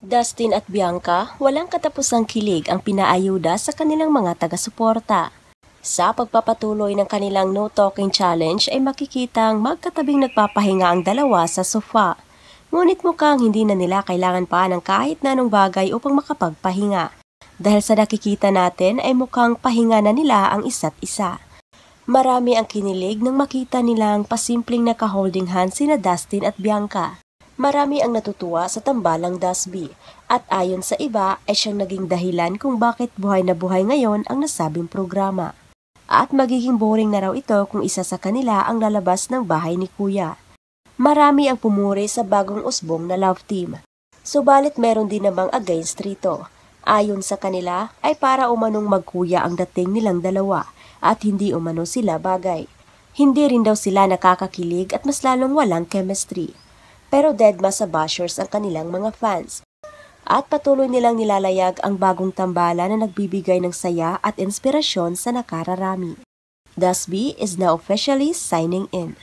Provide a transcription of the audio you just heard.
Dustin at Bianca, walang katapusang kilig ang pinaayuda sa kanilang mga taga-suporta. Sa pagpapatuloy ng kanilang No Talking Challenge ay makikitang magkatabing nagpapahinga ang dalawa sa sofa. Ngunit mukhang hindi na nila kailangan pa ng kahit na anong bagay upang makapagpahinga. Dahil sa nakikita natin ay mukhang pahinga na nila ang isa't isa. Marami ang kinilig nang makita nilang pasimpleng naka-holding hands sina Dustin at Bianca. Marami ang natutuwa sa tambalang Dusby at ayon sa iba ay siyang naging dahilan kung bakit buhay na buhay ngayon ang nasabing programa. At magiging boring na raw ito kung isa sa kanila ang lalabas ng bahay ni Kuya. Marami ang pumuri sa bagong usbong na love team. Subalit meron din namang against rito. Ayon sa kanila ay para umanong magkuya ang dating nilang dalawa at hindi umano sila bagay. Hindi rin daw sila nakakakilig at mas lalong walang chemistry. Pero deadma sa bashers ang kanilang mga fans. At patuloy nilang nilalayag ang bagong tambalan na nagbibigay ng saya at inspirasyon sa nakararami. Dusby is now officially signing in.